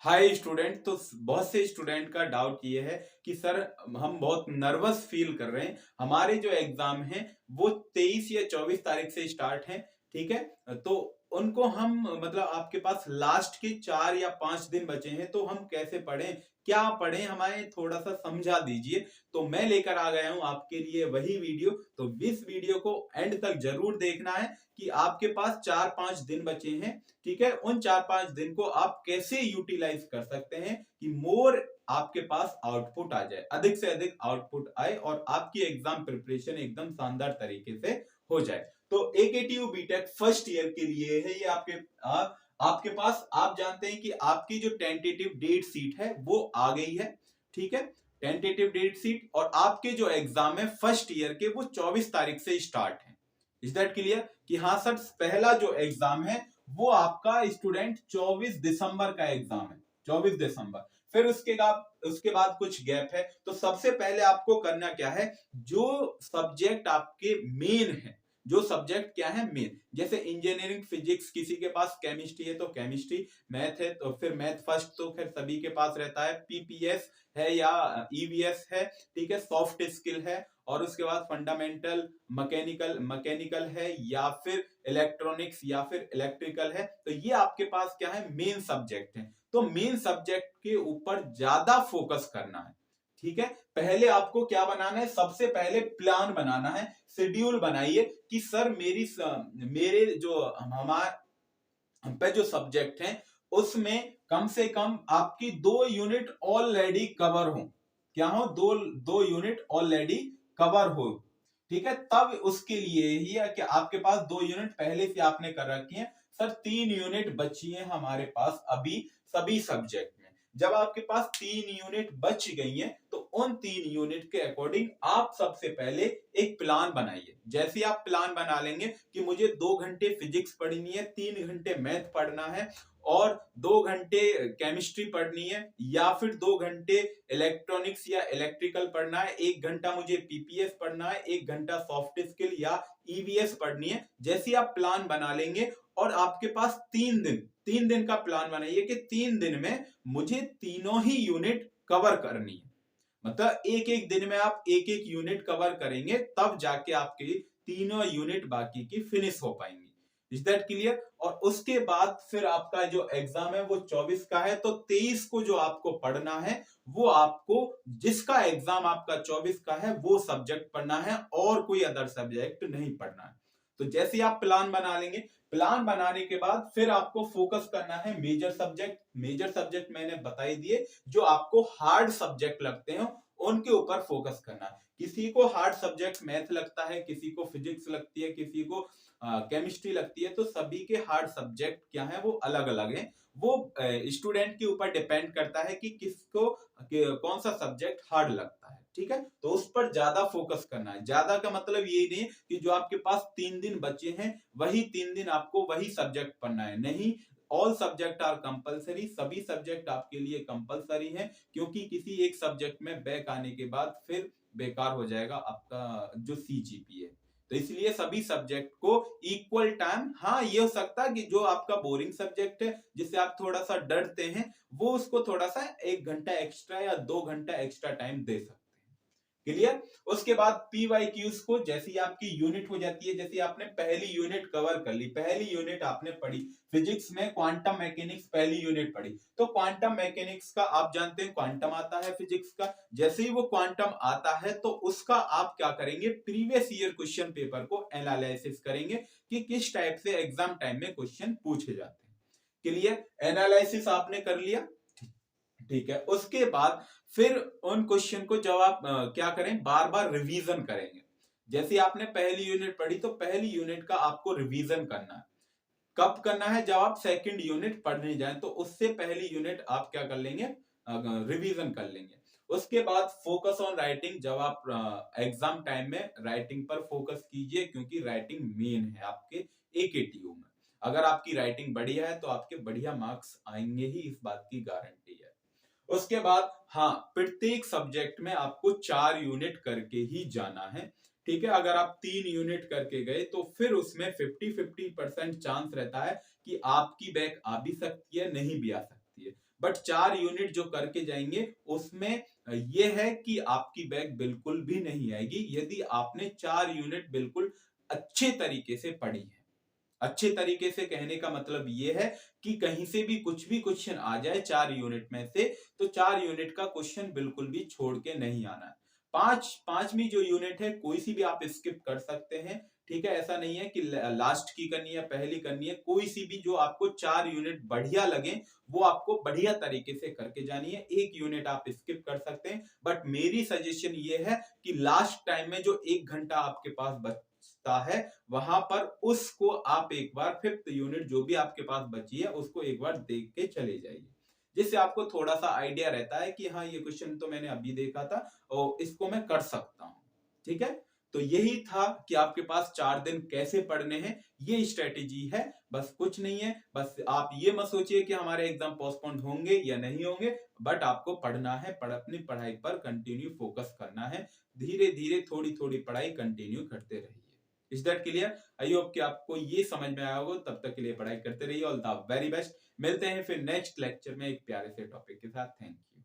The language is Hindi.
Hi student. तो बहुत से स्टूडेंट का डाउट ये है कि सर हम बहुत नर्वस फील कर रहे हैं। हमारे जो एग्जाम है वो 23 या 24 तारीख से स्टार्ट है। ठीक है। तो उनको हम मतलब आपके पास लास्ट के 4 या 5 दिन बचे हैं, तो हम कैसे पढ़ें, क्या पढ़ें, हमें थोड़ा सा समझा दीजिए। तो मैं लेकर आ गया हूं आपके लिए वही वीडियो। तो इस वीडियो को एंड तक जरूर देखना है कि आपके पास 4-5 दिन बचे हैं। ठीक है। उन 4-5 दिन को आप कैसे यूटिलाइज कर सकते हैं कि मोर आपके पास आउटपुट आ जाए, अधिक से अधिक आउटपुट आए और आपकी एग्जाम प्रिपरेशन एकदम शानदार तरीके से हो जाए। तो एकेटीयू बीटेक फर्स्ट ईयर के लिए है ये आपके पास। आप जानते हैं कि आपकी जो टेंटेटिव डेट सीट है वो आ गई है। ठीक है। टेंटेटिव डेट सीट और आपके जो एग्जाम है फर्स्ट ईयर के वो 24 तारीख से स्टार्ट है। इज दैट क्लियर कि हाँ सर, पहला जो एग्जाम है वो आपका स्टूडेंट 24 दिसंबर का एग्जाम है। 24 दिसंबर। फिर उसके बाद कुछ गैप है। तो सबसे पहले आपको करना क्या है, जो सब्जेक्ट आपके मेन है, जो सब्जेक्ट क्या है मेन, जैसे इंजीनियरिंग फिजिक्स, किसी के पास केमिस्ट्री है तो केमिस्ट्री, मैथ है तो फिर मैथ फर्स्ट तो फिर सभी के पास रहता है, पीपीएस है या ईवीएस है। ठीक है। सॉफ्ट स्किल है और उसके बाद फंडामेंटल मैकेनिकल मैकेनिकल है या फिर इलेक्ट्रॉनिक्स या फिर इलेक्ट्रिकल है। तो ये आपके पास क्या है, मेन सब्जेक्ट है। तो मेन सब्जेक्ट के ऊपर ज्यादा फोकस करना है। ठीक है। पहले आपको क्या बनाना है, सबसे पहले प्लान बनाना है, शेड्यूल बनाइए कि सर मेरे जो हमारे हम पे जो सब्जेक्ट है उसमें कम से कम आपकी 2 यूनिट ऑलरेडी कवर हो। क्या हो, दो 2 यूनिट ऑलरेडी कवर हो। ठीक है। तब उसके लिए ही है कि आपके पास 2 यूनिट पहले से आपने कर रखी है। सर 3 यूनिट बची है हमारे पास अभी सभी सब्जेक्ट में। जब आपके पास 3 यूनिट बच गई हैं तो उन 3 यूनिट के अकॉर्डिंग आप सबसे पहले एक प्लान बनाइए। जैसे आप प्लान बना लेंगे कि मुझे 2 घंटे फिजिक्स पढ़नी है, 3 घंटे मैथ पढ़ना है और 2 घंटे केमिस्ट्री पढ़नी है या फिर 2 घंटे इलेक्ट्रॉनिक्स या इलेक्ट्रिकल पढ़ना है, 1 घंटा मुझे पीपीएस पढ़ना है, 1 घंटा सॉफ्ट स्किल या ईवीएस पढ़नी है। जैसे आप प्लान बना लेंगे और आपके पास 3 दिन का प्लान बनाइए कि 3 दिन में मुझे तीनों ही यूनिट कवर करनी है। मतलब एक एक दिन में आप एक एक यूनिट कवर करेंगे तब जाके आपके तीनों यूनिट बाकी की फिनिश हो पाएंगी। Is that clear. और उसके बाद फिर आपका जो एग्जाम है वो 24 का है, तो 23 को जो आपको पढ़ना है वो आपको, जिसका एग्जाम आपका 24 का है वो सब्जेक्ट पढ़ना है और कोई अदर सब्जेक्ट नहीं पढ़ना है। तो जैसे आप प्लान बना लेंगे, प्लान बनाने के बाद फिर आपको फोकस करना है मेजर सब्जेक्ट। मेजर सब्जेक्ट मैंने बता ही दिए, जो आपको हार्ड सब्जेक्ट लगते हैं उनके ऊपर फोकस करना है। किसी को हार्ड सब्जेक्ट मैथ लगता है, किसी को फिजिक्स लगती है, किसी को केमिस्ट्री लगती है। तो सभी के हार्ड सब्जेक्ट क्या है वो अलग अलग है। वो स्टूडेंट के ऊपर डिपेंड करता है कि किसको कौन सा सब्जेक्ट हार्ड लगता है। ठीक है। तो उस पर ज्यादा फोकस करना है। ज्यादा का मतलब ये नहीं कि जो आपके पास 3 दिन बचे हैं वही 3 दिन आपको वही सब्जेक्ट पढ़ना है, नहीं। ऑल सब्जेक्ट आर कंपलसरी, सभी सब्जेक्ट आपके लिए कंपलसरी है, क्योंकि किसी एक सब्जेक्ट में बैक आने के बाद फिर बेकार हो जाएगा आपका जो सीजीपीए। तो इसलिए सभी सब्जेक्ट को इक्वल टाइम, हाँ ये हो सकता है कि जो आपका बोरिंग सब्जेक्ट है जिससे आप थोड़ा सा डरते हैं वो उसको थोड़ा सा 1 घंटा एक्स्ट्रा या 2 घंटा एक्स्ट्रा टाइम दे सकते हैं। क्लियर। उसके बाद पीवाईक्यूज को, जैसी आपकी यूनिट हो जाती है, जैसे आपने पहली यूनिट कवर कर ली, पहली यूनिट आपने पढ़ी फिजिक्स में क्वांटम मैकेनिक्स, पहली यूनिट पढ़ी। तो क्वांटम मैकेनिक्स का आप जानते हैं क्वांटम आता है फिजिक्स का। जैसे ही वो क्वांटम आता है तो उसका आप क्या करेंगे, प्रीवियस ईयर क्वेश्चन पेपर को एनालिसिस करेंगे कि किस टाइप से एग्जाम टाइम में क्वेश्चन पूछे जाते हैं। क्लियर। एनालिसिस आपने कर लिया। ठीक है। उसके बाद फिर उन क्वेश्चन को जब आप क्या करें, बार बार रिवीजन करेंगे। जैसे आपने पहली यूनिट पढ़ी तो पहली यूनिट का आपको रिवीजन करना है। कब करना है, जब आप सेकंड यूनिट पढ़ने जाएं तो उससे पहली यूनिट आप क्या कर लेंगे, रिवीजन कर लेंगे। उसके बाद फोकस ऑन राइटिंग, जब आप एग्जाम टाइम में राइटिंग पर फोकस कीजिए, क्योंकि राइटिंग मेन है आपके एकेटीयू में। अगर आपकी राइटिंग बढ़िया है तो आपके बढ़िया मार्क्स आएंगे ही, इस बात की गारंटी है। उसके बाद हाँ, प्रत्येक सब्जेक्ट में आपको 4 यूनिट करके ही जाना है। ठीक है। अगर आप 3 यूनिट करके गए तो फिर उसमें 50-50% चांस रहता है कि आपकी बैक आ भी सकती है, नहीं भी आ सकती है। बट 4 यूनिट जो करके जाएंगे उसमें ये है कि आपकी बैक बिल्कुल भी नहीं आएगी यदि आपने 4 यूनिट बिल्कुल अच्छे तरीके से पढ़ी है। अच्छे तरीके से कहने का मतलब ये है कि कहीं से भी कुछ भी क्वेश्चन आ जाए 4 यूनिट में से, तो 4 यूनिट का क्वेश्चन बिल्कुल भी छोड़ के नहीं आना है। पांचवी जो यूनिट है कोई सी भी आप स्किप कर सकते हैं, ठीक है। ऐसा नहीं है कि लास्ट की करनी है पहली करनी है, कोई सी भी जो आपको 4 यूनिट बढ़िया लगे वो आपको बढ़िया तरीके से करके जानी है। 1 यूनिट आप स्किप कर सकते हैं, बट मेरी सजेशन ये है कि लास्ट टाइम में जो 1 घंटा आपके पास बचता है वहां पर उसको आप एक बार 5th यूनिट जो भी आपके पास बची है उसको एक बार देख के चले जाइए, जिससे आपको थोड़ा सा आइडिया रहता है कि हाँ ये क्वेश्चन तो मैंने अभी देखा था और इसको मैं कर सकता हूं। ठीक है, तो यही था कि आपके पास 4 दिन कैसे पढ़ने हैं, ये स्ट्रेटेजी है, बस कुछ नहीं है। बस आप ये मत सोचिए कि हमारे एग्जाम पोस्टपोन होंगे या नहीं होंगे, बट आपको पढ़ना है, अपनी पढ़ाई पर कंटिन्यू फोकस करना है, धीरे धीरे थोड़ी थोड़ी पढ़ाई कंटिन्यू करते रहिए। Is that clear? I hope कि आपको ये समझ में आया होगा। तब तक के लिए पढ़ाई करते रहिए। All the very best. मिलते हैं फिर नेक्स्ट लेक्चर में एक प्यारे से टॉपिक के साथ। Thank you.